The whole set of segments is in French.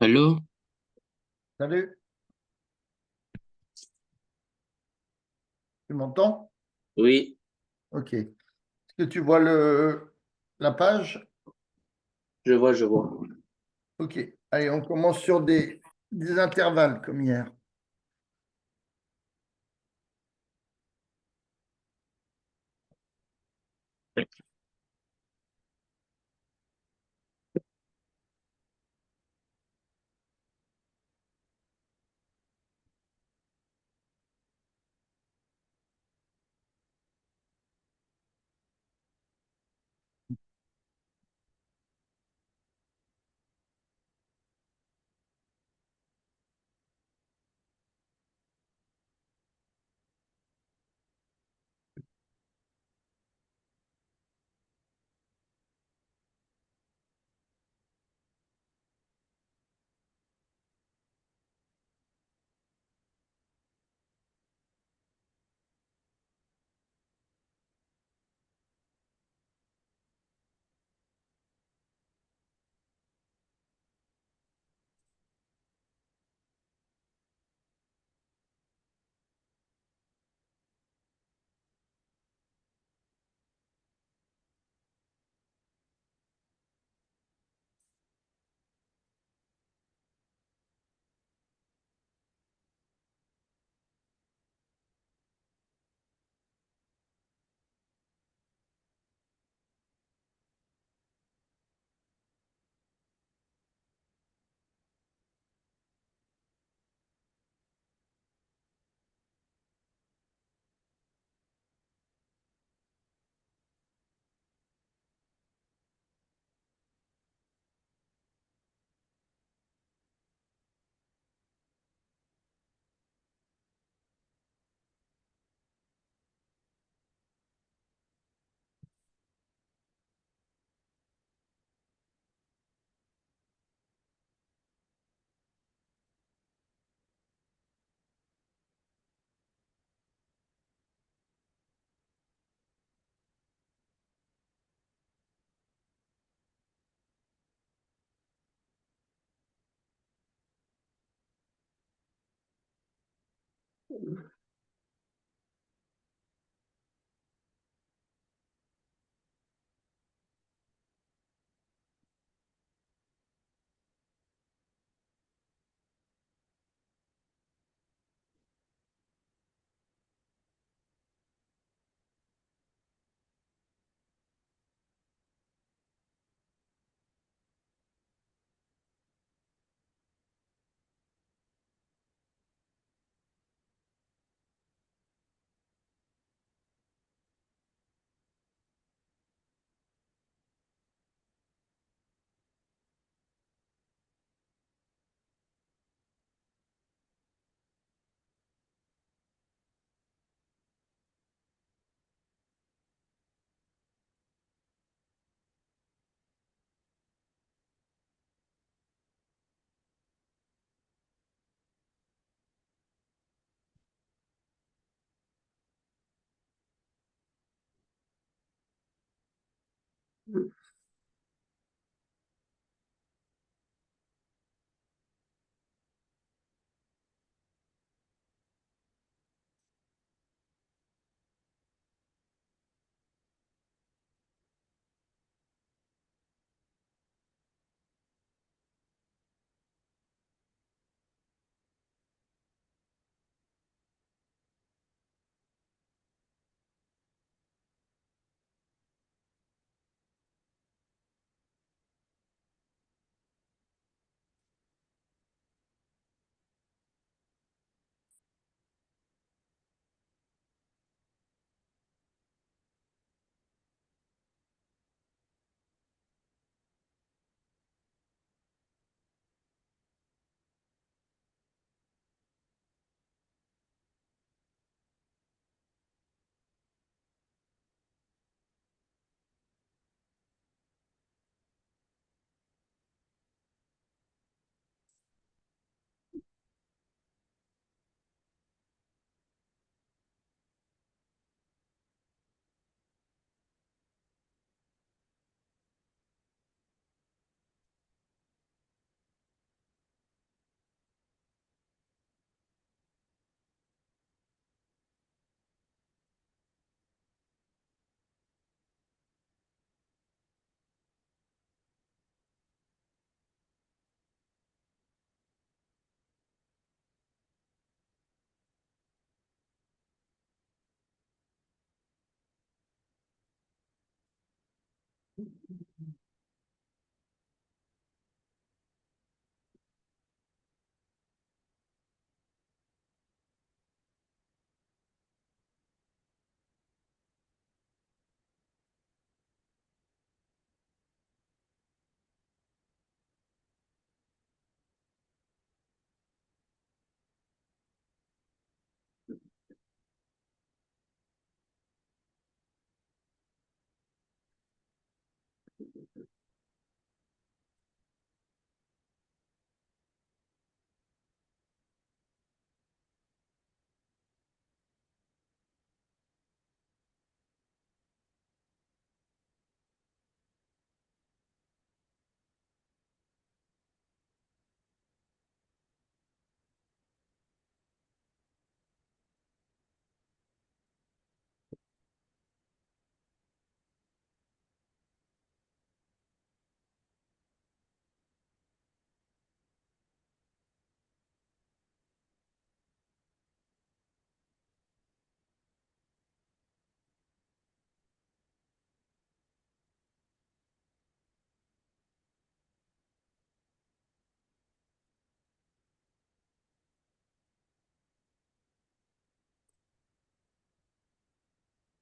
Allô? Salut, tu m'entends? Oui, Ok. Est-ce que tu vois la page? je vois, je vois. Ok. Allez, on commence sur des intervalles comme hier.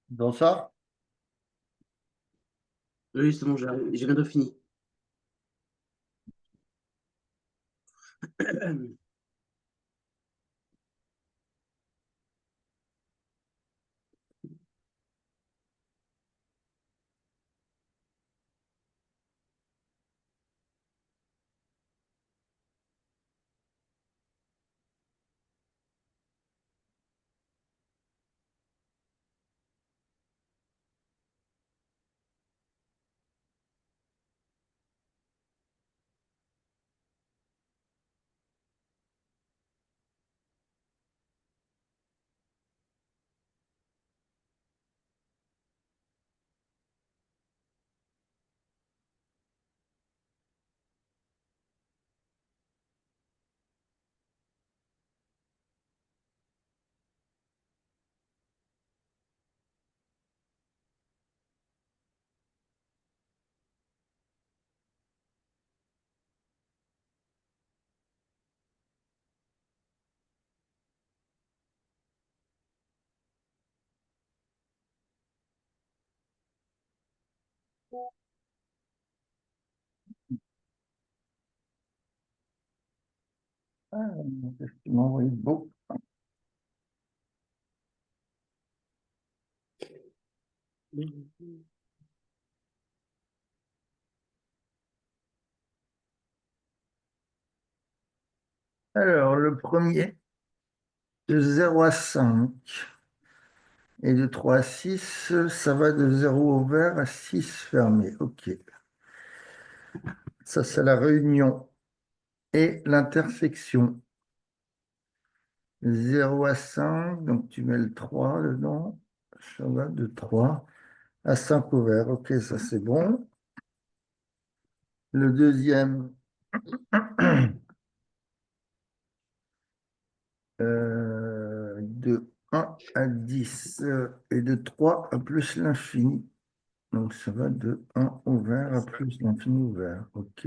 Dans ça? Oui, justement, j'ai bientôt fini. Ah, qu'est-ce que tu m'as envoyé de beau? Alors, le premier, de 0 à 5 et de 3 à 6, ça va de 0 ouvert à 6 fermé. OK. Ça, c'est la réunion et l'intersection. 0 à 5, donc tu mets le 3 dedans. Ça va de 3 à 5 ouvert. OK, ça c'est bon. Le deuxième, de 1 à 10 et de 3 à plus l'infini. Donc ça va de 1 ouvert à plus l'infini ouvert. OK.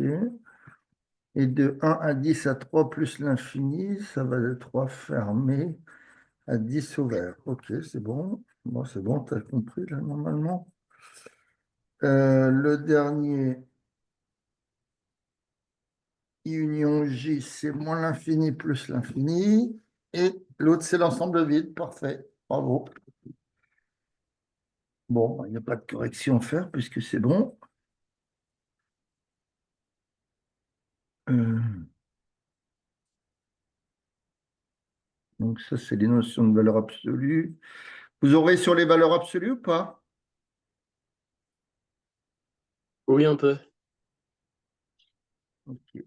Et de 1 à 10 à 3 plus l'infini, ça va de 3 fermé à 10 ouvert. OK, c'est bon. Bon, c'est bon, tu as compris là normalement. Le dernier, I union J, c'est moins l'infini plus l'infini. Et l'autre, c'est l'ensemble vide. Parfait. Bravo. Bon, il n'y a pas de correction à faire puisque c'est bon. Euh, donc ça, c'est les notions de valeur absolue. Vous aurez sur les valeurs absolues ou pas? Oui, un peu. Ok.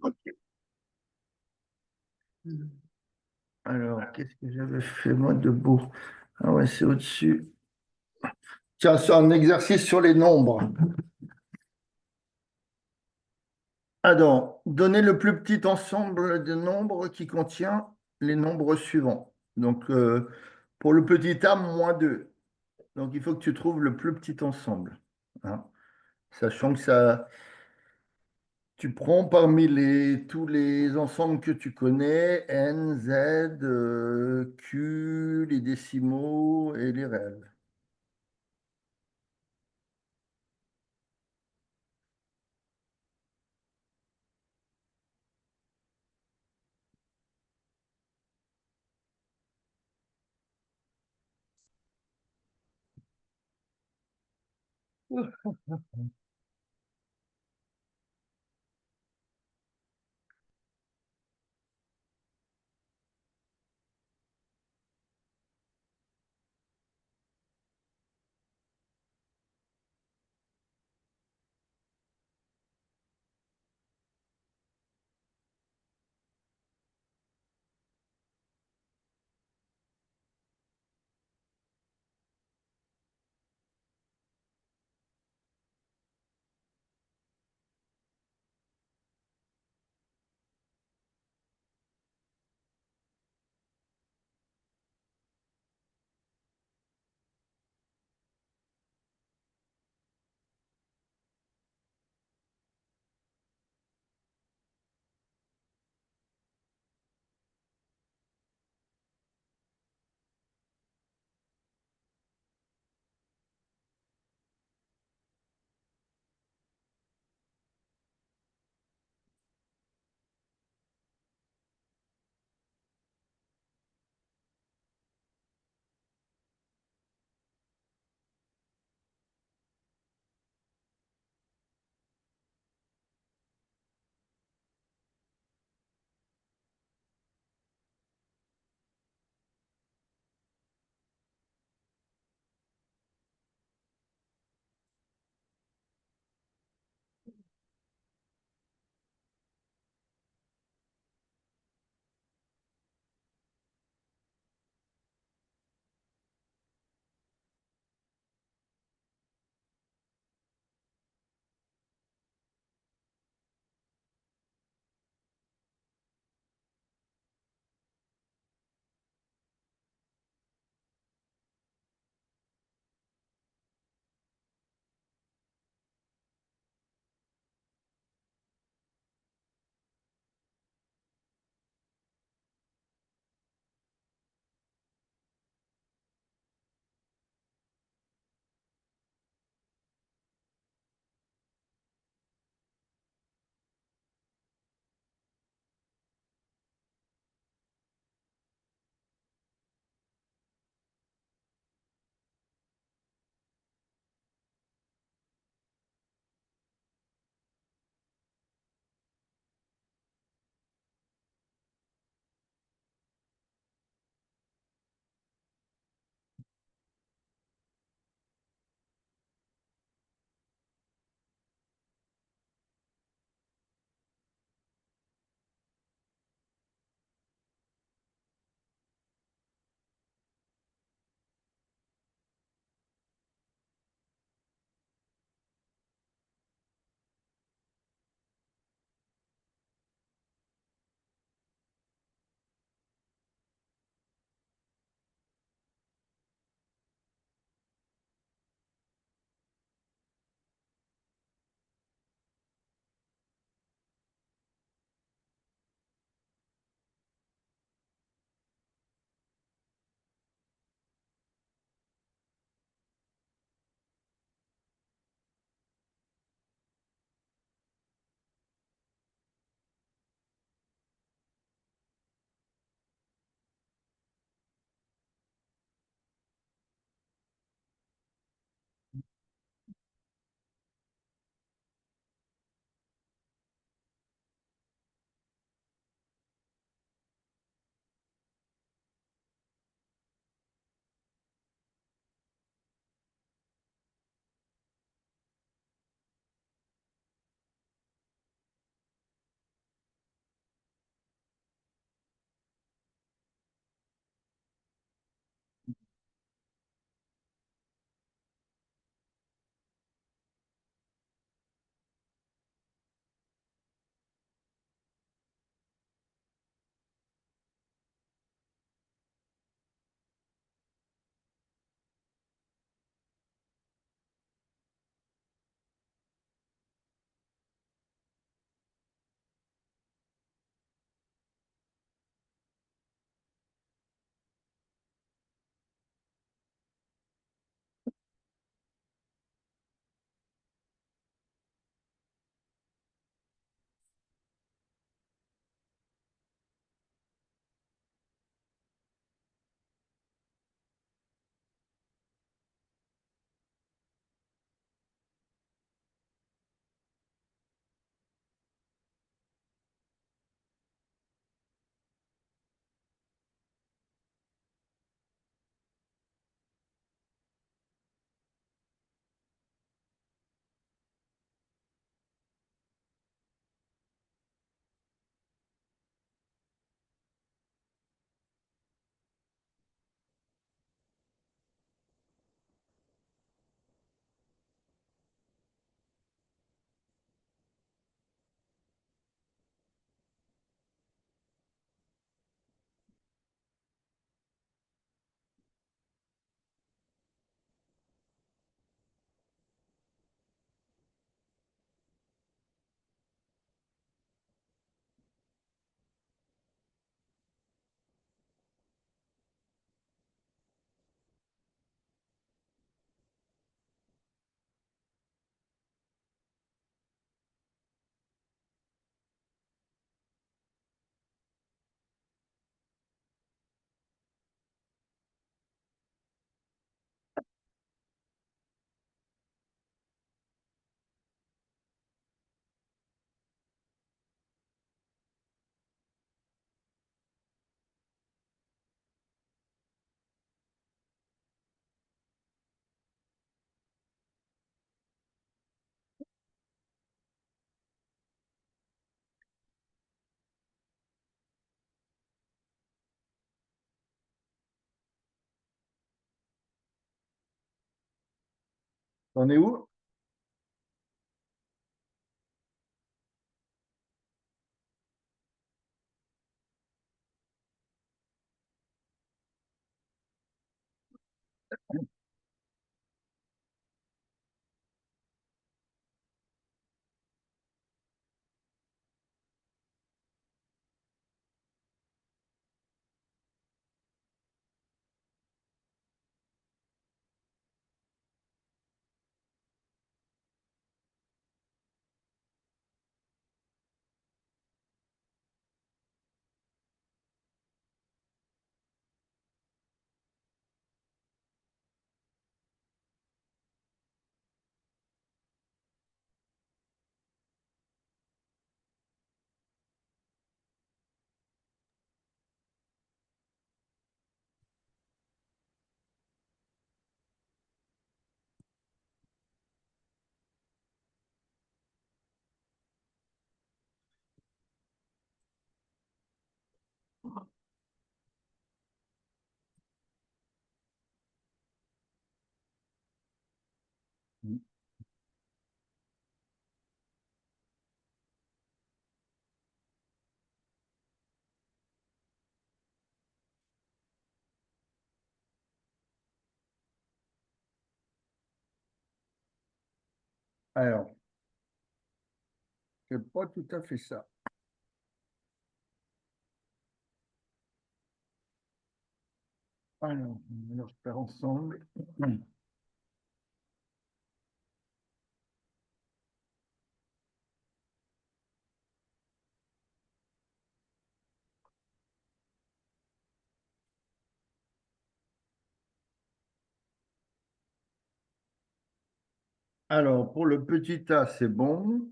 Alors, qu'est-ce que j'avais fait moi de beau? Ah ouais, c'est au-dessus. Tiens, c'est un exercice sur les nombres. Alors, donnez le plus petit ensemble de nombres qui contient les nombres suivants. Donc, pour le petit a, -2. Donc, il faut que tu trouves le plus petit ensemble. Hein. Sachant que ça, tu prends parmi tous les ensembles que tu connais, N, Z, Q, les décimaux et les réels. On est où? Alors, c'est pas tout à fait ça. Alors, on va le faire ensemble. Alors, pour le petit a, c'est bon.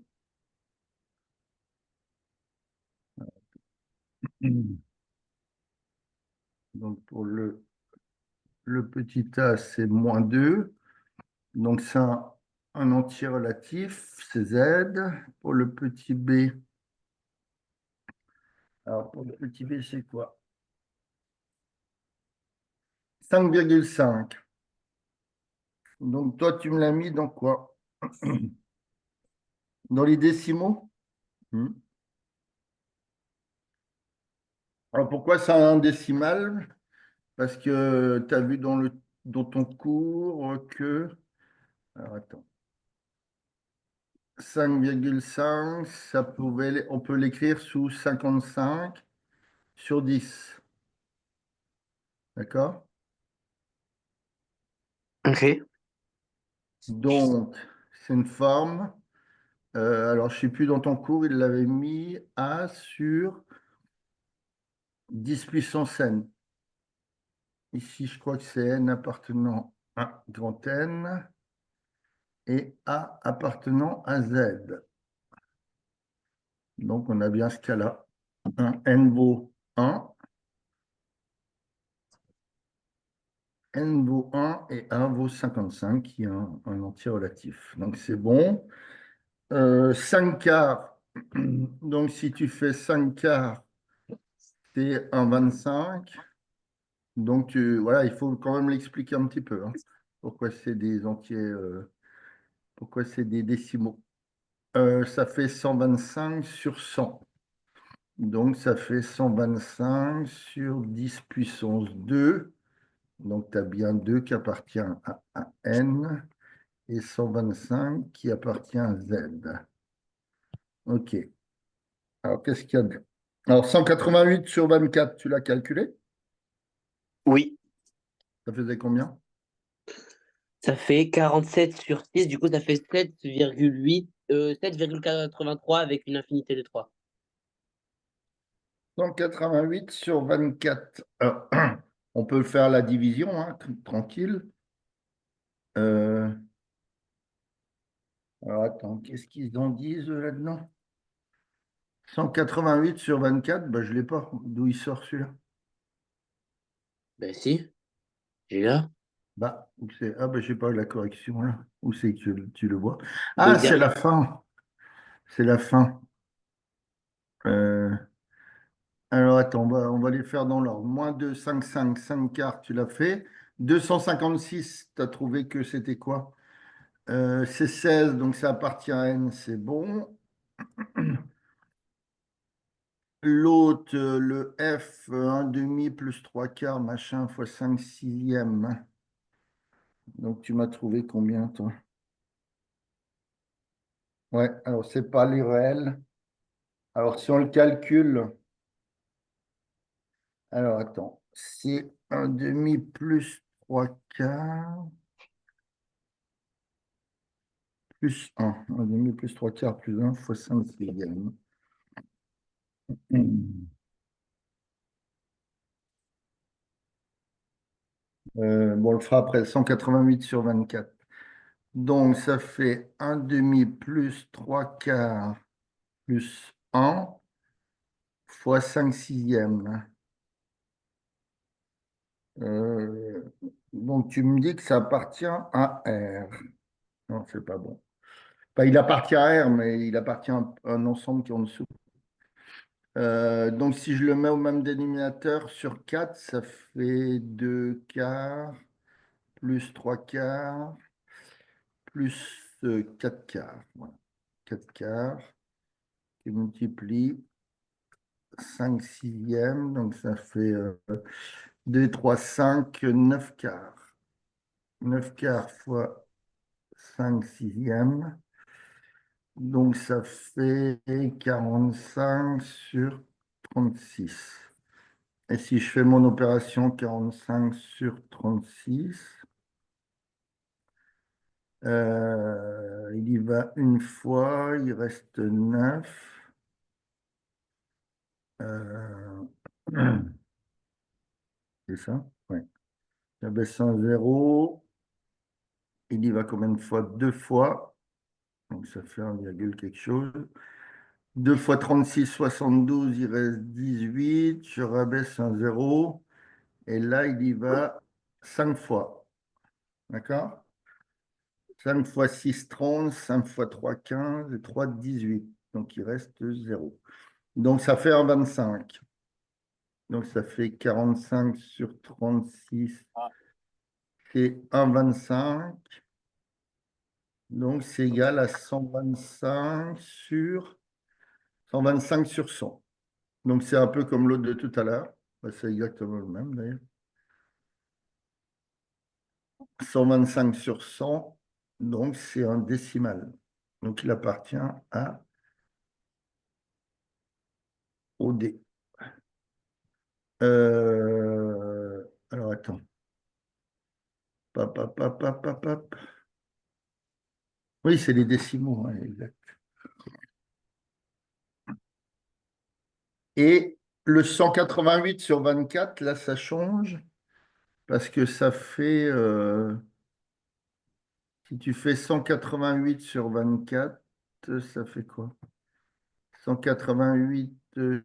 Donc, pour le petit a, c'est -2. Donc, c'est un entier relatif, c'est z. Pour le petit b, alors pour le petit b, c'est quoi? 5,5. Donc, toi, tu me l'as mis dans quoi? Dans les décimaux? Hmm. Alors, pourquoi c'est un décimal? Parce que tu as vu dans ton cours que. Alors, attends. 5,5, on peut l'écrire sous 55 sur 10. D'accord? Ok. Donc, c'est une forme. Alors, je ne sais plus, dans ton cours, il l'avait mis A sur 10 puissance n. Ici, je crois que c'est n appartenant à grand N et A appartenant à Z. Donc, on a bien ce cas-là. N vaut 1, N vaut 1 et A vaut 55, qui est un entier relatif. Donc, c'est bon. 5 quarts. Donc, si tu fais 5 quarts, c'est un 25. Donc, voilà, il faut quand même l'expliquer un petit peu, hein. Pourquoi c'est des entiers, pourquoi c'est des décimaux. Ça fait 125 sur 100. Donc, ça fait 125 sur 10 puissance 2. Donc, tu as bien 2 qui appartient à N et 125 qui appartient à Z. OK. Alors, qu'est-ce qu'il y a de... Alors, 188 sur 24, tu l'as calculé? Oui. Ça faisait combien? Ça fait 47 sur 6. Du coup, ça fait 7,8, 7,83 avec une infinité de 3. 188 sur 24. Alors, on peut faire la division, hein, tranquille. Euh, alors, attends, qu'est-ce qu'ils en disent là-dedans? 188 sur 24, bah, je ne l'ai pas. D'où il sort celui-là? Ben si, j'ai là. Bah, où c'est? Ah, bah, j'ai pas la correction là. Où c'est que tu le vois? Ah, Donc c'est la derrière. fin. C'est la fin. Euh, alors, attends, on va les faire dans l'ordre. -2, 5, 5, 5 quarts, tu l'as fait. 256, tu as trouvé que c'était quoi? C'est 16, donc ça appartient à n, c'est bon. L'autre, le F, un demi plus 3 quarts, machin, fois 5 sixièmes. Donc tu m'as trouvé combien, toi? Ouais, alors c'est pas l'irréel. Alors si on le calcule, alors attends, c'est un demi plus 3 quarts, plus un demi plus 3 quarts, plus un fois 5 sixièmes. Bon, on le fera après, 188 sur 24. Donc, ça fait un demi plus 3 quarts plus un fois 5 sixièmes. Euh, donc, tu me dis que ça appartient à R. Non, c'est pas bon. Enfin, il appartient à R, mais il appartient à un ensemble qui est en dessous. Donc, si je le mets au même dénominateur sur 4, ça fait 2 quarts plus 3 quarts plus 4 quarts. Voilà. 4 quarts qui multiplie 5 sixièmes. Donc, ça fait 2, 3, 5, 9 quarts. 9 quarts fois 5 sixièmes. Donc, ça fait 45 sur 36. Et si je fais mon opération 45 sur 36, il y va une fois, il reste 9. Euh, c'est ça? Oui. J'abaisse un zéro. Il y va combien de fois? Deux fois. Donc ça fait un virgule quelque chose. 2 fois 36, 72, il reste 18. Je rabaisse un zéro. Et là, il y va 5 fois. D'accord? 5 fois 6, 30. 5 fois 3, 15. Et 3, 18. Donc il reste zéro. Donc ça fait un 25. Donc ça fait 45 sur 36. C'est un 25. Donc c'est égal à 125 sur 100. Donc c'est un peu comme l'autre de tout à l'heure. Bah, c'est exactement le même d'ailleurs. 125 sur 100. Donc c'est un décimal. Donc il appartient au D. Alors attends. Pap, pap, pap, pap, pap, pap. Oui, c'est les décimaux, hein, exact. Et le 188 sur 24, là, ça change parce que ça fait, si tu fais 188 sur 24, ça fait quoi? 188,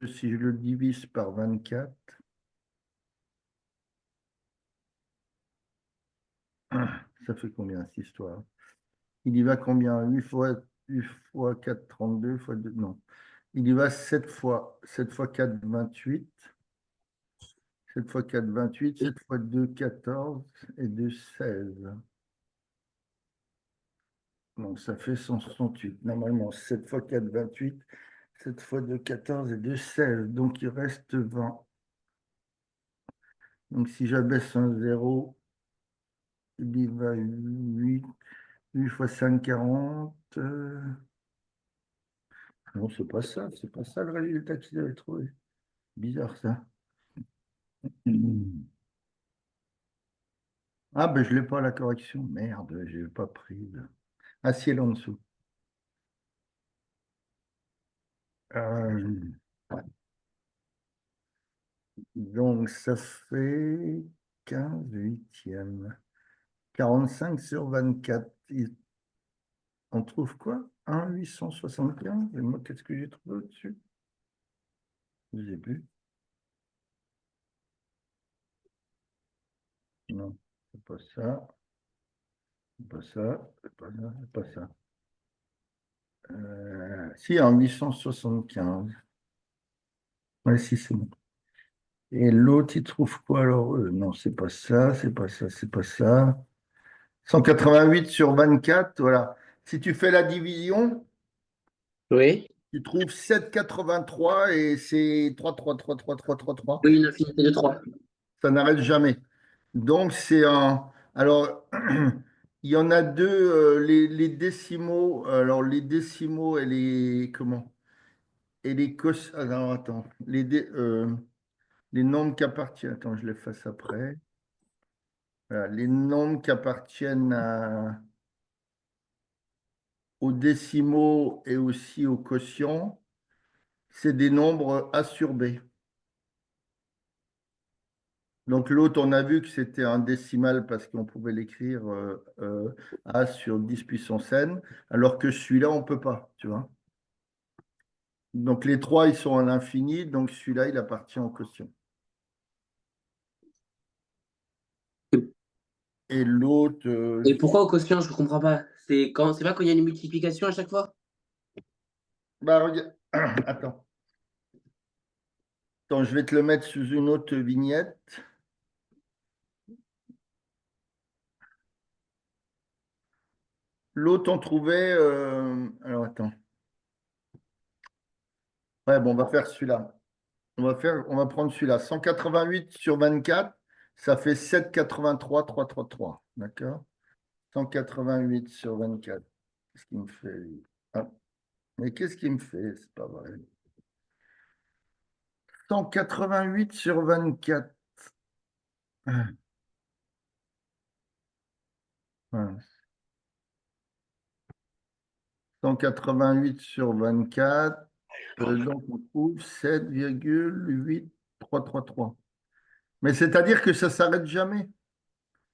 si je le divise par 24, ça fait combien cette histoire? Il y va combien? 8 fois 4, 32 fois 2, non. Il y va 7 fois. 7 fois 4, 28. 7 fois 4, 28. 7 fois 2, 14. Et 2, 16. Donc ça fait 168. Normalement, 7 fois 4, 28. 7 fois 2, 14 et 2, 16. Donc il reste 20. Donc si j'abaisse un zéro, il y va 8. 8 fois 5, 40. Non, c'est pas ça. C'est pas ça le résultat qu'ils avaient trouvé. Bizarre ça. Hmm. Ah, ben je l'ai pas la correction. Merde, je l'ai pas prise. Ah, si, elle est en dessous. Euh, donc ça fait 15 huitièmes. 45 sur 24. On trouve quoi? 1 875. Et moi, qu'est-ce que j'ai trouvé au-dessus? Je sais plus. Non, c'est pas ça. C'est pas ça. C'est pas ça. C'est pas ça. Si, en 875. Ouais, si, c'est bon. Et l'autre, il trouve quoi alors? Non, c'est pas ça, c'est pas ça, c'est pas ça. 188 sur 24, voilà. Si tu fais la division, Oui. tu trouves 7,83 et c'est 3. Oui, une infinité de 3. Ça n'arrête jamais. Donc, c'est un. Alors, il y en a deux, les décimaux. Alors, les décimaux et les. Comment? Et les cos. Alors, attends. Les nombres qui appartiennent. Attends, je les fasse après. Voilà, les nombres qui appartiennent aux décimaux et aussi aux quotients, c'est des nombres A sur B. Donc l'autre, on a vu que c'était un décimal parce qu'on pouvait l'écrire A sur 10 puissance n, alors que celui-là, on ne peut pas, tu vois. Donc les trois, ils sont à l'infini, donc celui-là, il appartient au quotient. Et l'autre, Et pourquoi au quotient, je ne comprends pas. C'est pas quand il y a une multiplication à chaque fois? bah, regarde, attends. Attends, je vais te le mettre sous une autre vignette. L'autre, on trouvait. Alors attends. Ouais, bon, on va faire celui-là. On va prendre celui-là. 188 sur 24, ça fait 7,83,333. D'accord? 188 sur 24. Qu'est-ce qu'il me fait, lui? Ah, mais qu'est-ce qu'il me fait? C'est pas vrai. 188 sur 24. Ah, ouais. 188 sur 24. Donc, on trouve 7,8333. Mais c'est-à-dire que ça ne s'arrête jamais.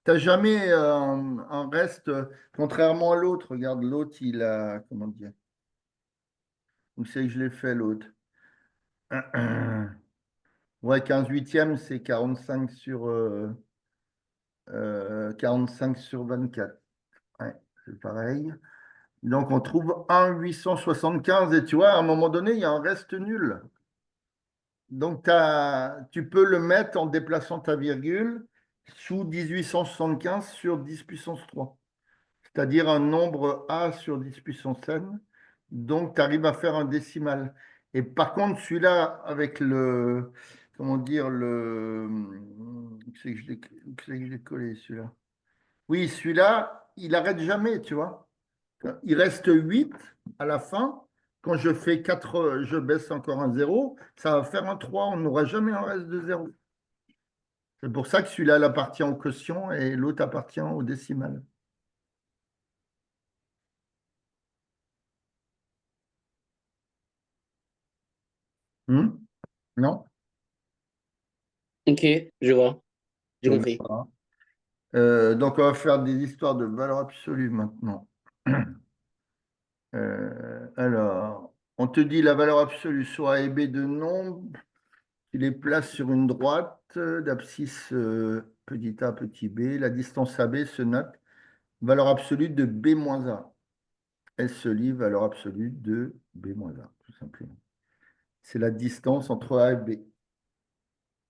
Tu n'as jamais un reste, contrairement à l'autre. Regarde, l'autre, il a, comment dire, où c'est que je l'ai fait, l'autre? Ouais, 15 huitièmes, c'est 45 sur 24. Ouais, c'est pareil. Donc, on trouve 1,875. Et tu vois, à un moment donné, il y a un reste nul. Donc, tu peux le mettre en déplaçant ta virgule sous 1875 sur 10 puissance 3. C'est-à-dire un nombre A sur 10 puissance n. Donc, tu arrives à faire un décimal. Et par contre, celui-là, avec le, comment dire, où c'est que je l'ai collé, celui-là? Oui, celui-là, il n'arrête jamais, tu vois. Il reste 8 à la fin. Quand je fais 4, je baisse encore un zéro. Ça va faire un 3. On n'aura jamais un reste de zéro. C'est pour ça que celui-là, il appartient au quotient et l'autre appartient au décimal. Non? Ok, je vois. J'ai Donc, compris. voilà. Donc, on va faire des histoires de valeur absolue maintenant. Alors, on te dit la valeur absolue soit A et B de nombres. Tu les places sur une droite d'abscisse petit a, petit b. La distance AB se note valeur absolue de B moins A. Elle se lit valeur absolue de B moins A, tout simplement. C'est la distance entre A et B.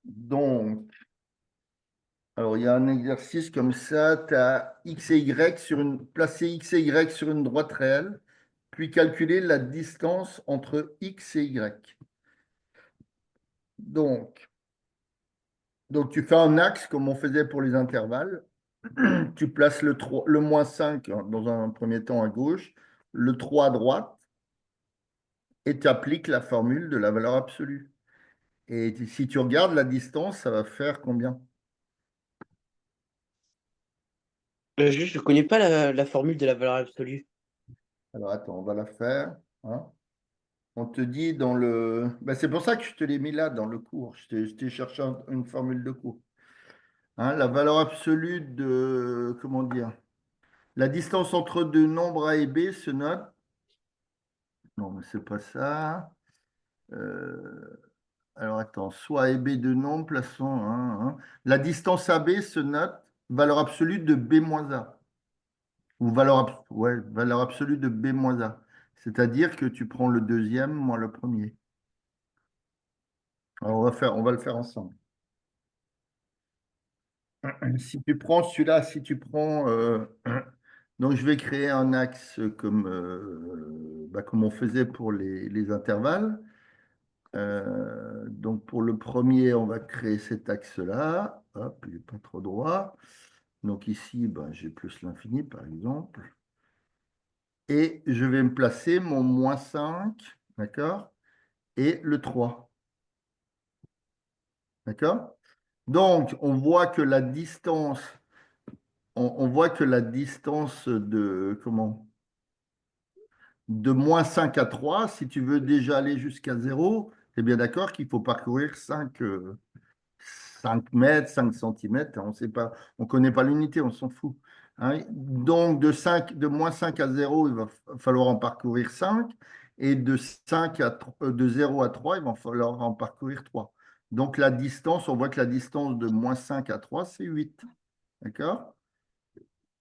Donc, alors il y a un exercice comme ça, tu as X et Y placer X et Y sur une droite réelle, puis calculer la distance entre X et Y. Donc, donc tu fais un axe comme on faisait pour les intervalles. Tu places le moins 5 dans un premier temps à gauche, le 3 à droite, et tu appliques la formule de la valeur absolue. Et si tu regardes la distance, ça va faire combien? Je ne connais pas la formule de la valeur absolue. Alors attends, on va la faire, hein. On te dit dans le. Ben, c'est pour ça que je te l'ai mis là dans le cours. Je t'ai cherché une formule de cours. Hein, la valeur absolue de. Comment dire? La distance entre deux nombres A et B se note. Non, mais c'est pas ça. Euh, Alors attends, soit A et B de nombres, plaçons. La distance AB se note valeur absolue de B moins A. Ou ouais, valeur absolue de B moins A. C'est-à-dire que tu prends le deuxième moins le premier. Alors on va le faire ensemble. Si tu prends celui-là, si tu prends... donc, je vais créer un axe comme, comme on faisait pour les intervalles. Donc, pour le premier, on va créer cet axe-là. Hop, il n'est pas trop droit. Donc, ici, j'ai plus l'infini, par exemple. Et je vais me placer mon -5, d'accord? Et le 3, d'accord? Donc, on voit que la distance, on voit que la distance de, comment? De -5 à 3, si tu veux déjà aller jusqu'à 0, tu es bien d'accord qu'il faut parcourir 5 mètres, 5 centimètres, on sait pas, on ne connaît pas l'unité, on s'en fout. Hein. Donc, de -5 à 0, il va falloir en parcourir 5, et de 0 à 3, il va falloir en parcourir 3. Donc, la distance, on voit que la distance de -5 à 3, c'est 8. D'accord?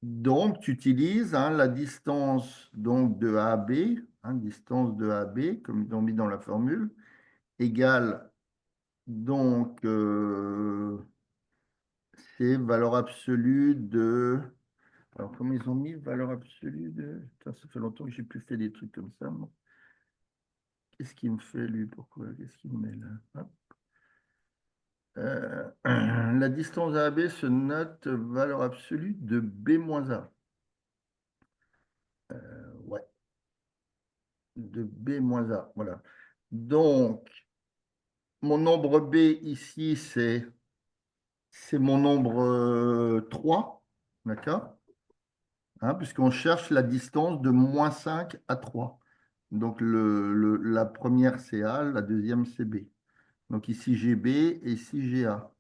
Donc, tu utilises la distance donc, de A à B, distance de A à B, comme ils ont mis dans la formule, égale donc, c'est valeur absolue de... Alors, comment ils ont mis valeur absolue de... Putain, ça fait longtemps que j'ai plus fait des trucs comme ça, moi. Qu'est-ce qu'il me fait, lui? Pourquoi? Qu'est-ce qu'il me met là? Hop. La distance A à B se note valeur absolue de B moins A. Ouais, de B moins A, voilà. Donc, mon nombre B ici, c'est mon nombre 3, d'accord? Puisqu'on cherche la distance de -5 à 3. Donc, la première, c'est A, la deuxième, c'est B. Donc, ici, j'ai B et ici, j'ai A.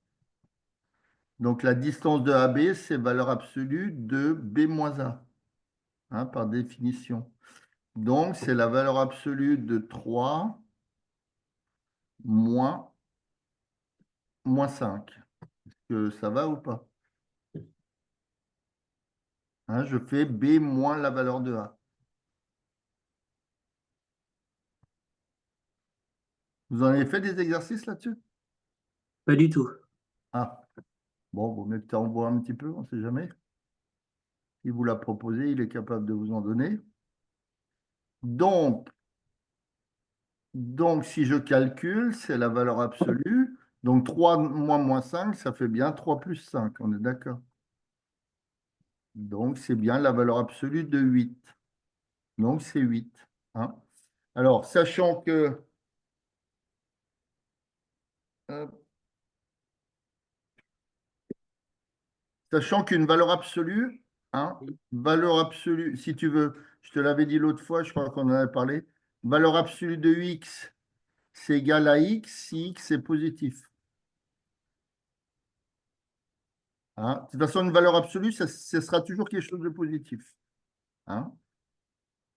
Donc, la distance de AB, c'est valeur absolue de B moins A, par définition. Donc, c'est la valeur absolue de 3 moins, -5. Est-ce que ça va ou pas? Je fais B moins la valeur de A. Vous en avez fait des exercices là-dessus? Pas du tout. Ah, bon, vous mettez en bois un petit peu, on ne sait jamais. Il vous l'a proposé, il est capable de vous en donner. Donc, si je calcule, c'est la valeur absolue. Donc, 3 moins -5, ça fait bien 3 plus 5. On est d'accord? Donc, c'est bien la valeur absolue de 8. Donc, c'est 8. Hein. Alors, euh, sachant qu'une valeur absolue, valeur absolue, si tu veux, je te l'avais dit l'autre fois, je crois qu'on en avait parlé, valeur absolue de x, c'est égal à x si x est positif. De toute façon, une valeur absolue, ça sera toujours quelque chose de positif.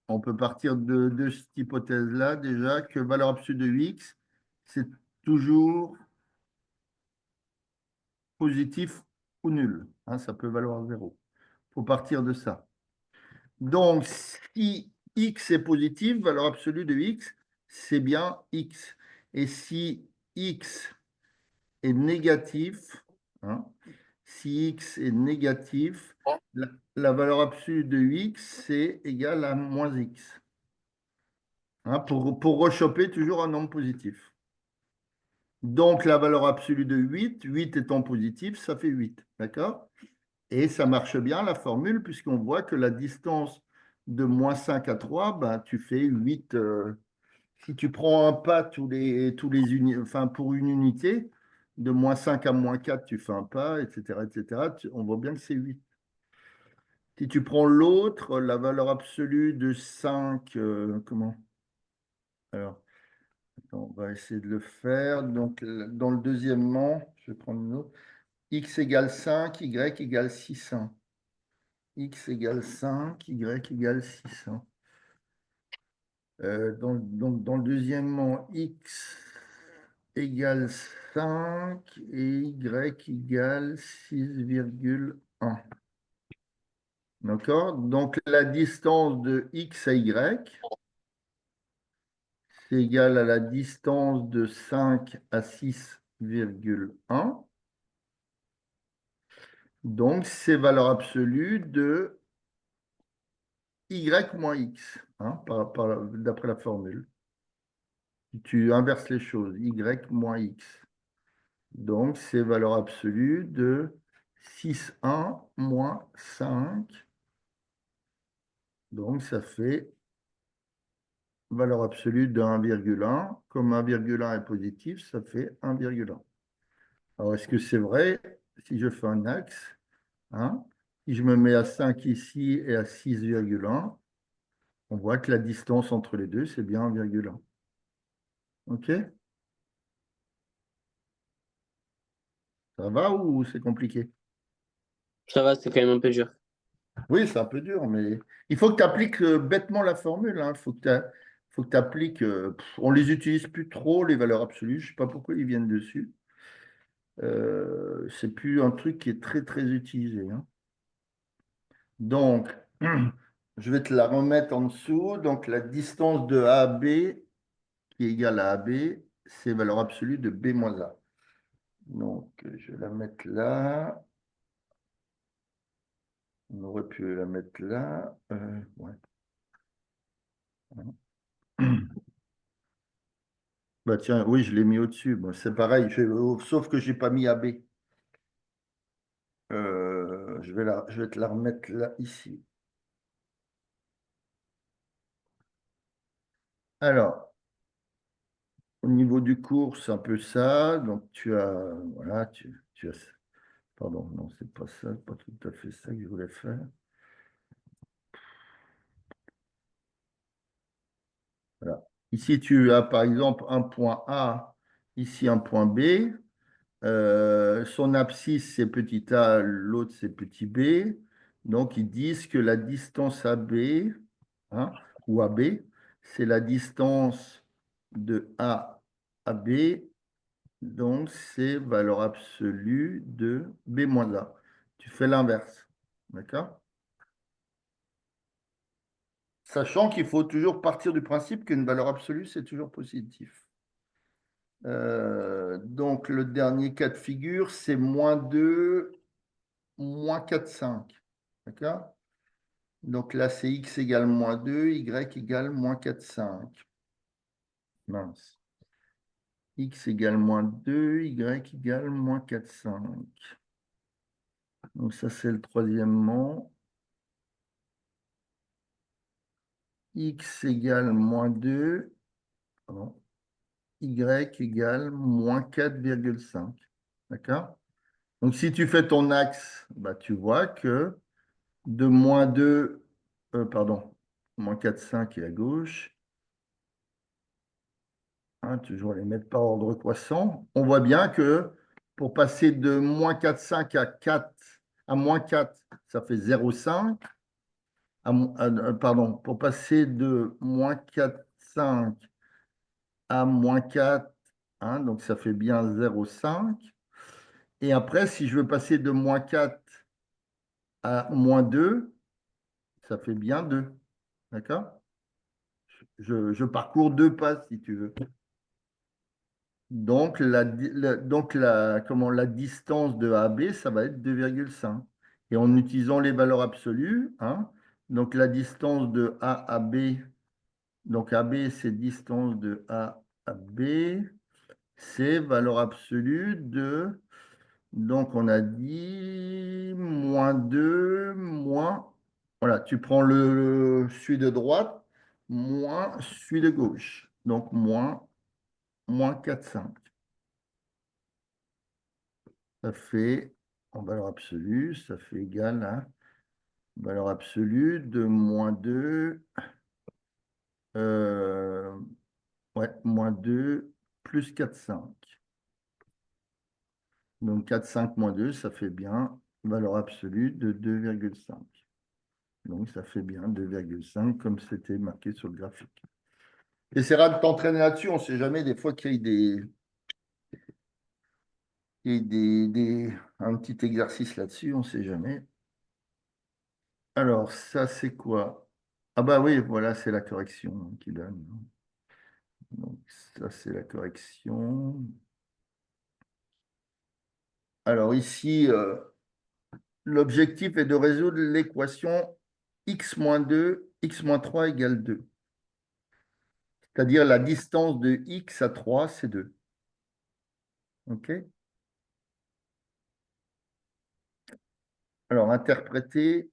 On peut partir de cette hypothèse-là déjà, que valeur absolue de x, c'est toujours positif ou nul. Ça peut valoir 0. Il faut partir de ça. Donc, si x est positif, valeur absolue de x, c'est bien x. Et si x est négatif, hein, si x est négatif, la valeur absolue de x, c'est égal à moins x. Pour rechoper toujours un nombre positif. Donc, la valeur absolue de 8 étant positif, ça fait 8. D'accord? Et ça marche bien, la formule, puisqu'on voit que la distance de -5 à 3, tu fais 8. Si tu prends un pas enfin, pour une unité, de -5 à -4, tu fais un pas, etc., etc. On voit bien que c'est 8. Si tu prends l'autre, la valeur absolue de 5, comment? Alors, attends, on va essayer de le faire. Donc, dans le deuxièmement, je vais prendre une autre. X égale 5, Y égale 6. X égale 5, Y égale 6. Donc, dans le deuxièmement, X égale 5 et Y égale 6,1. D'accord? Donc, la distance de X à Y, c'est égal à la distance de 5 à 6,1. Donc, c'est valeur absolue de y moins x, hein, d'après la formule. Tu inverses les choses, y moins x. Donc, c'est valeur absolue de 6,1 moins 5. Donc, ça fait valeur absolue de 1,1. Comme 1,1 est positif, ça fait 1,1. Alors, est-ce que c'est vrai si je fais un axe, hein, si je me mets à 5 ici et à 6,1, on voit que la distance entre les deux, c'est bien 1,1. OK? Ça va ou c'est compliqué? Ça va, c'est quand même un peu dur. Oui, c'est un peu dur, mais il faut que tu appliques bêtement la formule. Il faut que tu appliques. On les utilise plus trop, les valeurs absolues. Je ne sais pas pourquoi ils viennent dessus. C'est plus un truc qui est très, très utilisé, hein. Donc, je vais te la remettre en dessous. Donc, la distance de A à B qui est égale à AB, c'est valeur absolue de B moins A. Donc, je vais la mettre là. On aurait pu la mettre là. Ouais. Bah tiens, oui, je l'ai mis au-dessus. Bon, c'est pareil, sauf que je n'ai pas mis AB. Je vais te la remettre là, ici. Alors, au niveau du cours, c'est un peu ça. Donc, voilà, tu as, pardon, non, c'est pas ça, pas tout à fait ça que je voulais faire. Voilà. Ici, tu as par exemple un point A, ici un point B. Son abscisse, c'est petit a, l'autre, c'est petit b. Donc, ils disent que la distance AB, hein, ou AB, c'est la distance de A à B. Donc, c'est valeur absolue de B moins A. Tu fais l'inverse. D'accord? Sachant qu'il faut toujours partir du principe qu'une valeur absolue, c'est toujours positif. Donc, le dernier cas de figure, c'est -2, -4,5. D'accord? Donc là, c'est x égale -2, y égale -4,5. Mince. X égale -2, y égale -4,5. Donc ça, c'est le troisièmement. X égale -2. Pardon. Y égale -4,5. D'accord? Donc si tu fais ton axe, bah, tu vois que de -2, pardon, -4,5 est à gauche. Hein, toujours les mettre par ordre croissant. On voit bien que pour passer de -4,5 à 4, à -4, ça fait 0,5. Pardon, pour passer de -4,5 à -4, hein, donc ça fait bien 0,5. Et après, si je veux passer de -4 à -2, ça fait bien 2. D'accord? Je parcours deux pas, si tu veux. Donc, la distance de AB, ça va être 2,5. Et en utilisant les valeurs absolues, hein, donc la distance de A à B, donc AB, c'est distance de A à B, c'est valeur absolue de, donc on a dit -2, voilà, tu prends celui de droite, moins celui de gauche. Donc, -4,5. Ça fait, en valeur absolue, ça fait égal à valeur absolue de -2, euh, ouais, -2 plus 4,5. Donc 4,5 -2, ça fait bien valeur absolue de 2,5. Donc ça fait bien 2,5 comme c'était marqué sur le graphique. Essaieras de t'entraîner là-dessus, on ne sait jamais, des fois qu'il y ait un petit exercice là-dessus, on ne sait jamais. Alors, ça, c'est quoi? Ah bah oui, voilà, c'est la correction qui donne. Donc, ça, c'est la correction. Alors ici, L'objectif est de résoudre l'équation x-2, x-3 égale 2. C'est-à-dire la distance de x à 3, c'est 2. OK? Alors, interpréter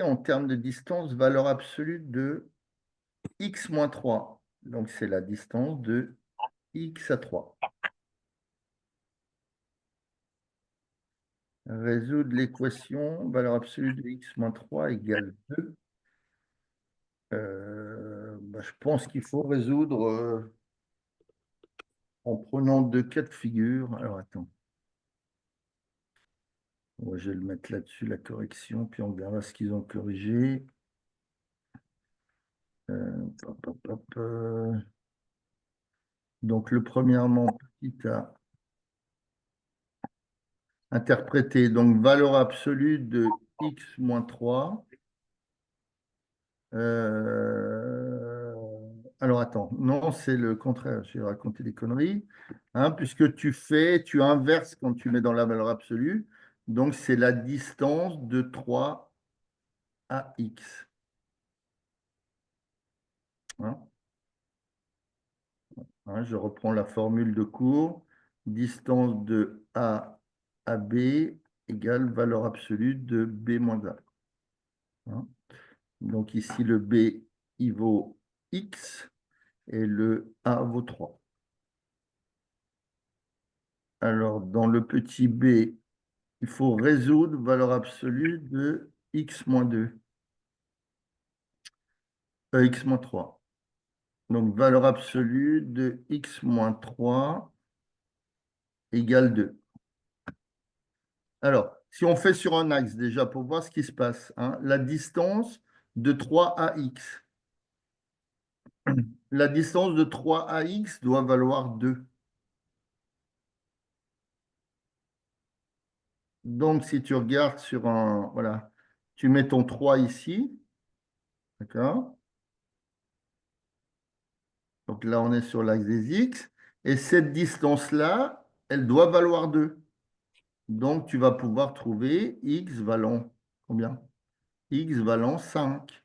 en termes de distance, valeur absolue de x-3. Donc, c'est la distance de x à 3. Résoudre l'équation, valeur absolue de x-3 égale 2. Je pense qu'il faut résoudre en prenant deux cas de figure. Alors, attends. Bon, je vais le mettre là-dessus, la correction, puis on verra ce qu'ils ont corrigé. Hop, hop, hop, Donc, le premièrement, petit a interprété, donc valeur absolue de x moins 3. Alors, attends, non, c'est le contraire, j'ai raconté des conneries. Hein, puisque tu inverses quand tu mets dans la valeur absolue. Donc, c'est la distance de 3 à x. Hein. Je reprends la formule de cours. Distance de A à B égale valeur absolue de B moins A. Hein. Donc ici, le B, il vaut X et le A vaut 3. Alors, dans le petit B, il faut résoudre valeur absolue de X moins 2, X moins 3. Donc, valeur absolue de X moins 3 égale 2. Alors, si on fait sur un axe déjà pour voir ce qui se passe, hein, la distance de 3 à x. La distance de 3 à x doit valoir 2. Donc, si tu regardes sur un... Voilà, tu mets ton 3 ici. D'accord? Donc là, on est sur l'axe des x. Et cette distance-là, elle doit valoir 2. Donc, tu vas pouvoir trouver x valant combien? X valant 5.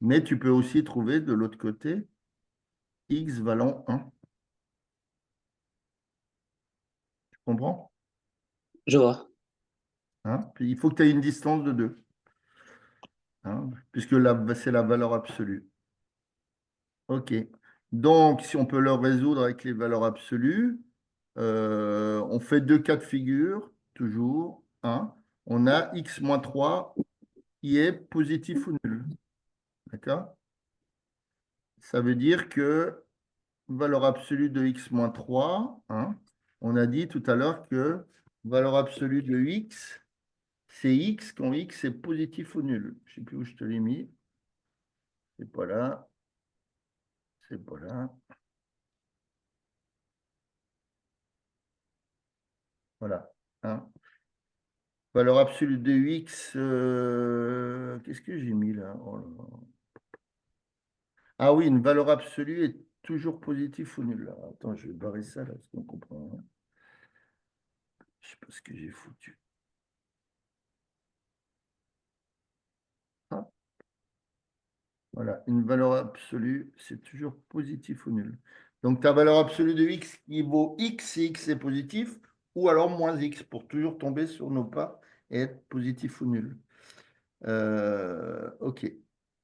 Mais tu peux aussi trouver de l'autre côté x valant 1. Tu comprends? Je vois. Hein? Puis il faut que tu aies une distance de 2. Hein, puisque c'est la valeur absolue. OK. Donc, si on peut le résoudre avec les valeurs absolues, on fait deux cas de figure, toujours. Hein. On a x moins 3 qui est positif ou nul. D'accord? Ça veut dire que valeur absolue de x moins 3, hein, on a dit tout à l'heure que valeur absolue de x, c'est x quand x est positif ou nul. Je ne sais plus où je te l'ai mis. C'est pas là. C'est pas là. Voilà. Hein. Valeur absolue de x, qu'est-ce que j'ai mis là? Oh là là. Ah oui, une valeur absolue est toujours positive ou nulle. Attends, je vais barrer ça là, parce qu'on comprend rien. Je ne sais pas ce que j'ai foutu. Ah, voilà, une valeur absolue, c'est toujours positif ou nul. Donc ta valeur absolue de x qui vaut x si x est positif, ou alors moins x pour toujours tomber sur nos pas et être positif ou nul. OK.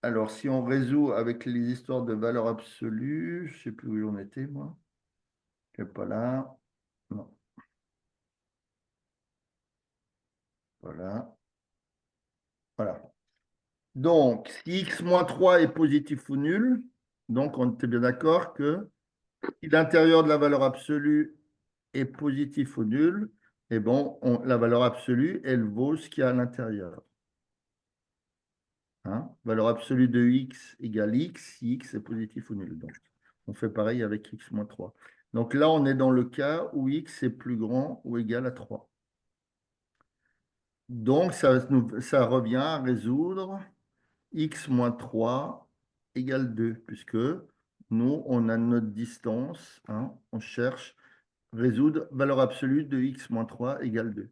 Alors, si on résout avec les histoires de valeur absolue, je ne sais plus où on était, moi. Je pas là. Non. Voilà. Voilà. Donc, si x moins 3 est positif ou nul, donc on était bien d'accord que si l'intérieur de la valeur absolue est positif ou nul, eh bon, la valeur absolue, elle vaut ce qu'il y a à l'intérieur. Hein. Valeur absolue de x égale x si x est positif ou nul. Donc, on fait pareil avec x moins 3. Donc là, on est dans le cas où x est plus grand ou égal à 3. Donc, ça revient à résoudre x moins 3 égale 2, puisque nous, on a notre distance. Hein, on cherche résoudre valeur absolue de x moins 3 égale 2.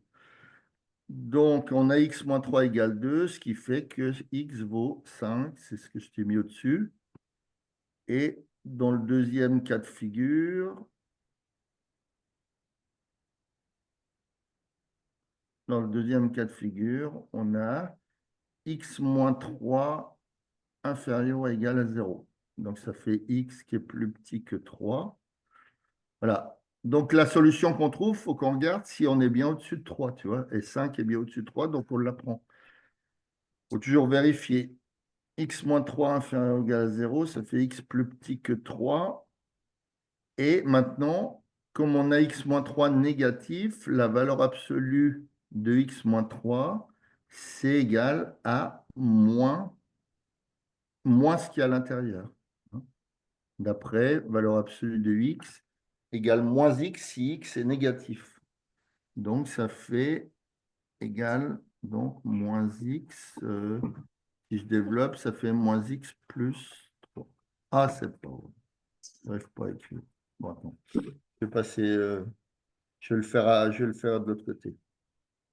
Donc, on a x moins 3 égale 2, ce qui fait que x vaut 5, c'est ce que je t'ai mis au-dessus. Et dans le deuxième cas de figure, on a x moins 3 inférieur ou égal à 0. Donc, ça fait x qui est plus petit que 3. Voilà. Donc, la solution qu'on trouve, il faut qu'on regarde si on est bien au-dessus de 3, tu vois. Et 5 est bien au-dessus de 3, donc on la prend. Il faut toujours vérifier. X moins 3 inférieur ou égal à 0, ça fait x plus petit que 3. Et maintenant, comme on a x moins 3 négatif, la valeur absolue de x moins 3, c'est égal à moins ce qu'il y a à l'intérieur. D'après, valeur absolue de x égale moins x si x est négatif. Donc, ça fait égal, donc, moins x. Si je développe, ça fait moins x plus 3. Ah, c'est pas vrai. Je n'arrive pas à écrire. Bon, attends. Je vais passer, je vais le faire, je vais le faire de l'autre côté.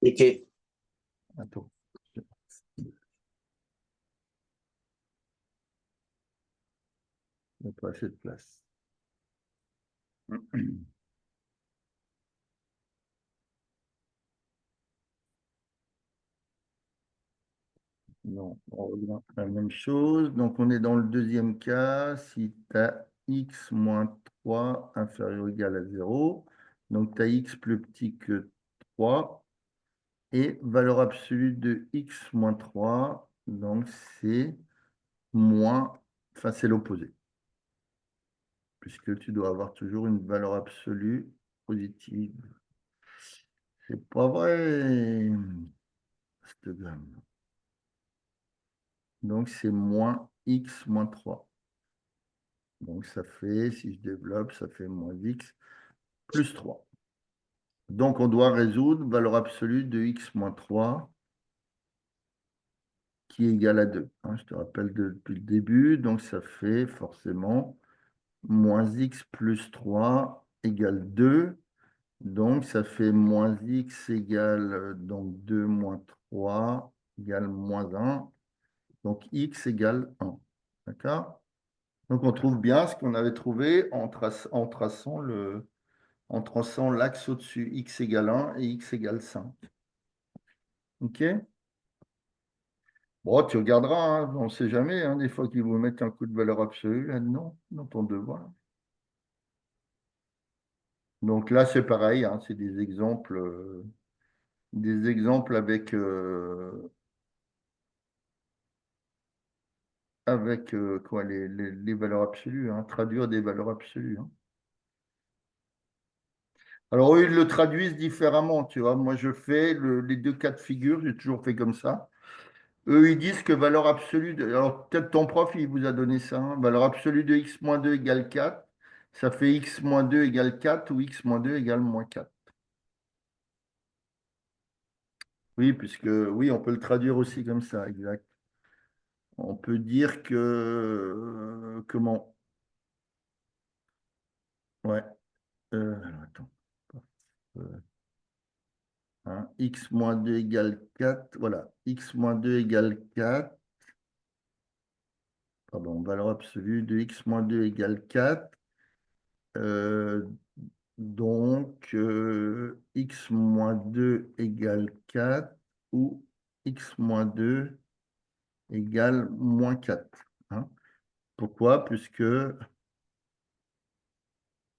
Ok. Attends. Il n'y a pas assez de place. Non, on revient à la même chose. Donc, on est dans le deuxième cas. Si tu as x moins 3 inférieur ou égal à 0, donc tu as x plus petit que 3 et valeur absolue de x moins 3, donc c'est moins, enfin c'est l'opposé, puisque tu dois avoir toujours une valeur absolue positive. C'est pas vrai, cette gamme. Donc c'est moins x moins 3. Donc ça fait, si je développe, ça fait moins x plus 3. Donc on doit résoudre valeur absolue de x moins 3 qui est égale à 2. Je te rappelle depuis le début, donc ça fait forcément moins x plus 3 égale 2. Donc, ça fait moins x égale donc 2 moins 3 égale moins 1. Donc, x égale 1. D'accord? Donc, on trouve bien ce qu'on avait trouvé en traçant l'axe au-dessus, x égale 1 et x égale 5. OK? Bon, tu regarderas, hein, on ne sait jamais, hein, des fois qu'ils vous mettent un coup de valeur absolue là-dedans, dans ton devoir. Donc là, c'est pareil, hein, c'est des exemples avec quoi, les valeurs absolues, hein, traduire des valeurs absolues. Hein. Alors, eux, ils le traduisent différemment, tu vois. Moi, je fais les deux cas de figure, j'ai toujours fait comme ça. Eux, ils disent que valeur absolue alors, peut-être ton prof, il vous a donné ça. Hein, valeur absolue de x moins 2 égale 4. Ça fait x moins 2 égale 4 ou x moins 2 égale moins 4. Oui, puisque, oui, on peut le traduire aussi comme ça, exact. On peut dire que, comment? Ouais. Alors, attends. Euh, hein, x moins 2 égale 4. Voilà. X moins 2 égale 4. Pardon, valeur absolue de x moins 2 égale 4. Euh, donc, x moins 2 égale 4 ou x moins 2 égale moins 4. Hein. Pourquoi? Puisque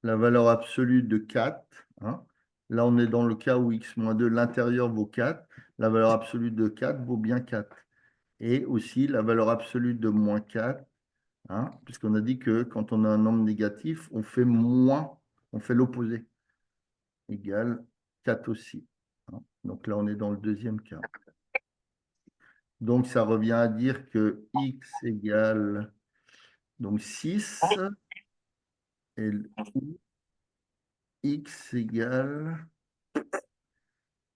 la valeur absolue de 4, hein, là on est dans le cas où x moins 2, l'intérieur vaut 4, la valeur absolue de 4 vaut bien 4. Et aussi la valeur absolue de moins 4, hein, puisqu'on a dit que quand on a un nombre négatif, on fait moins, on fait l'opposé, égale 4 aussi. Hein. Donc là, on est dans le deuxième cas. Donc ça revient à dire que x égale donc 6 et x égale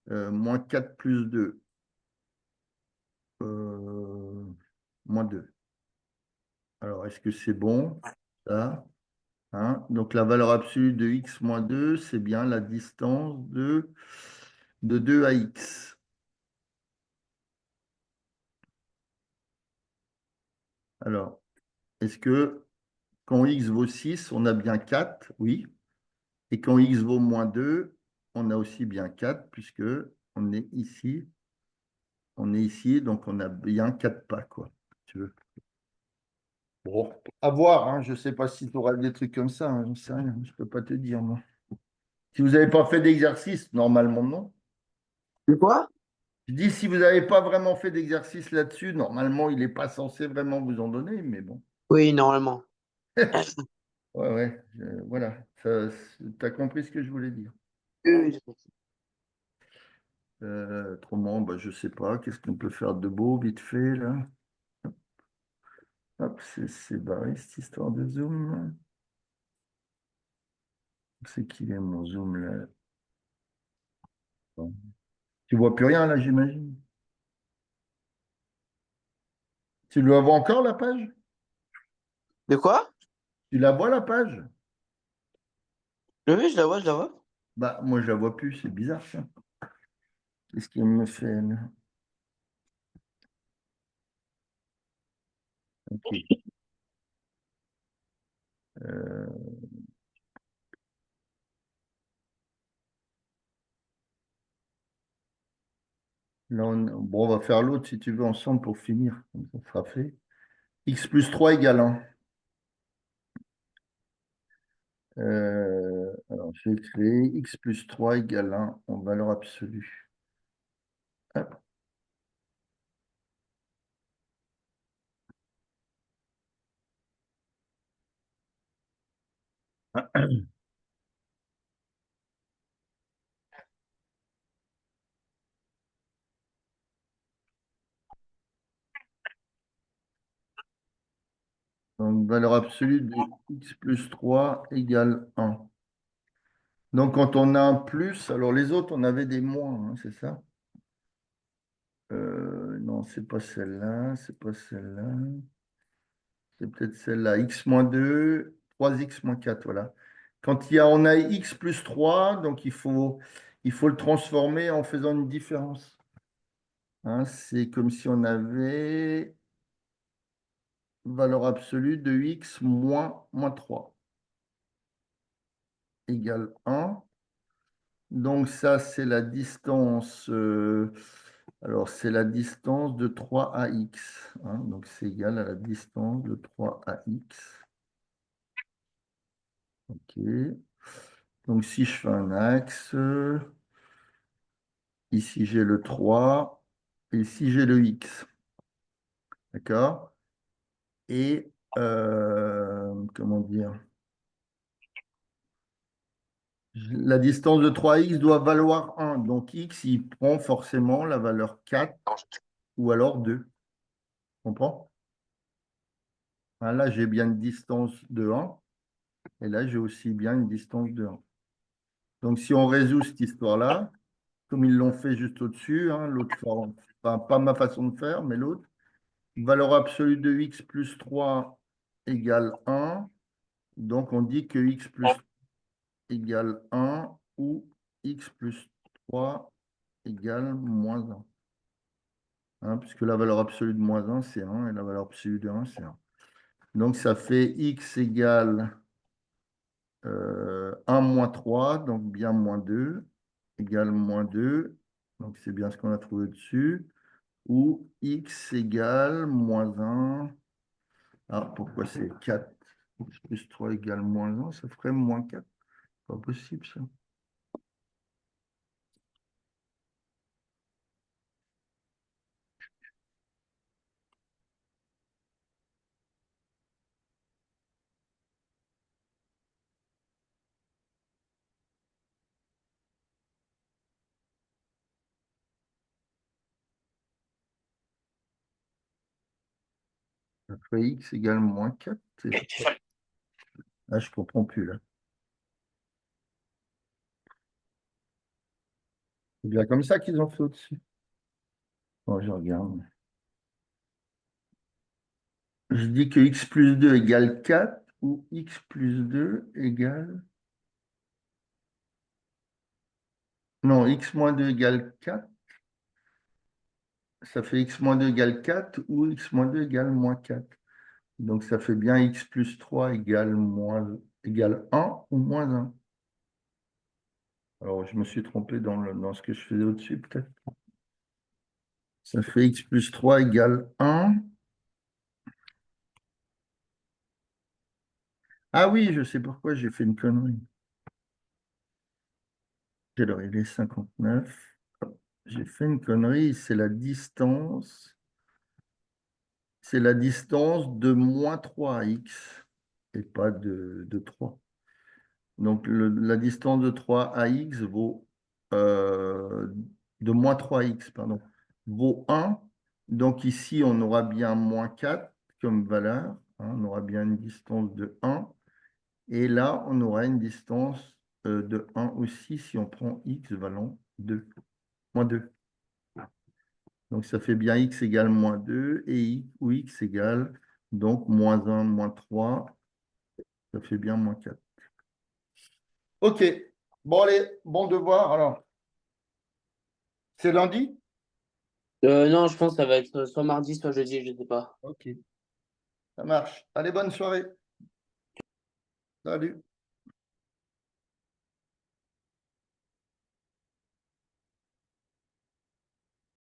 moins 4 plus 2, moins 2. Alors, est-ce que c'est bon, ça? Hein, donc, la valeur absolue de x moins 2, c'est bien la distance de 2 à x. Alors, est-ce que quand x vaut 6, on a bien 4? Oui. Et quand x vaut moins 2, on a aussi bien 4 puisque on est ici. On est ici, donc on a bien 4 pas, quoi. Si tu veux. Bon, à voir, hein. Je ne sais pas si tu auras des trucs comme ça, hein. J'en sais rien, je ne peux pas te dire, moi. Si vous n'avez pas fait d'exercice, normalement, non. Quoi? Je dis, si vous n'avez pas vraiment fait d'exercice là-dessus, normalement, il n'est pas censé vraiment vous en donner, mais bon. Oui, normalement. Ouais, ouais, voilà. Tu as compris ce que je voulais dire. Oui, oui. Autrement, bah, je ne sais pas. Qu'est-ce qu'on peut faire de beau, vite fait, là? Hop, c'est barré, cette histoire de zoom. C'est qu'il est mon zoom, là? Bon. Tu vois plus rien, là, j'imagine. Tu le vois encore, la page? De quoi? Tu la vois, la page? Oui, oui, je la vois, je la vois. Bah, moi, je la vois plus. C'est bizarre, ça. Qu'est-ce qu'il me fait, là? Ok. Euh, Là, bon, on va faire l'autre, si tu veux, ensemble pour finir. Comme ça sera fait. X plus 3 égale 1. Alors, je vais créer x plus 3 égale 1 en valeur absolue. Hop. Donc, valeur absolue de x plus 3 égale 1. Donc, quand on a un plus, alors les autres, on avait des moins, hein, c'est ça? Non, c'est pas celle-là, c'est pas celle-là. C'est peut-être celle-là, x moins 2, 3x moins 4, voilà. Quand on a x plus 3, donc il faut le transformer en faisant une différence. Hein, c'est comme si on avait valeur absolue de x moins 3 égale 1. Donc ça, c'est la distance. Alors, c'est la distance de 3 à x. Hein, donc, c'est égal à la distance de 3 à x. OK. Donc, si je fais un axe, ici, j'ai le 3 et ici, j'ai le x. D'accord? Et, comment dire? La distance de 3x doit valoir 1. Donc, x, il prend forcément la valeur 4 ou alors 2. Tu comprends? Hein, là, j'ai bien une distance de 1. Et là, j'ai aussi bien une distance de 1. Donc, si on résout cette histoire-là, comme ils l'ont fait juste au-dessus, hein, l'autre forme, enfin, pas ma façon de faire, mais l'autre, valeur absolue de x plus 3 égale 1. Donc, on dit que x plus 3 égale 1 ou x plus 3 égale moins 1. Hein, puisque la valeur absolue de moins 1, c'est 1 et la valeur absolue de 1, c'est 1. Donc, ça fait x égale 1 moins 3, donc bien moins 2, égale moins 2. Donc, c'est bien ce qu'on a trouvé dessus. Ou x égale moins 1. Ah, pourquoi c'est 4? X plus 3 égale moins 1, ça ferait moins 4. Pas possible, ça. Ça ferait x égale moins 4. Là, je ne comprends plus, là. C'est bien comme ça qu'ils ont fait au-dessus. Bon, je regarde. Je dis que x plus 2 égale 4 ou x plus 2 égale... Non, x moins 2 égale 4. Ça fait x moins 2 égale 4 ou x moins 2 égale moins 4. Donc, ça fait bien x plus 3 égale 1 ou moins 1. Alors, je me suis trompé dans ce que je faisais au-dessus, peut-être. Ça fait x plus 3 égale 1. Ah oui, je sais pourquoi j'ai fait une connerie. Alors, il est 59. J'ai fait une connerie, c'est la distance. C'est la distance de moins 3 à x et pas de 3. Donc, la distance de 3 à x vaut, de moins 3 à x, pardon, vaut 1. Donc, ici, on aura bien moins 4 comme valeur, hein. On aura bien une distance de 1. Et là, on aura une distance de 1 aussi si on prend x valant 2, moins 2. Donc, ça fait bien x égale moins 2 et x égale donc moins 1, moins 3. Ça fait bien moins 4. OK. Bon, allez, bon devoir. Alors, c'est lundi? Non, je pense que ça va être soit mardi, soit jeudi, je sais pas. OK. Ça marche. Allez, bonne soirée. Salut.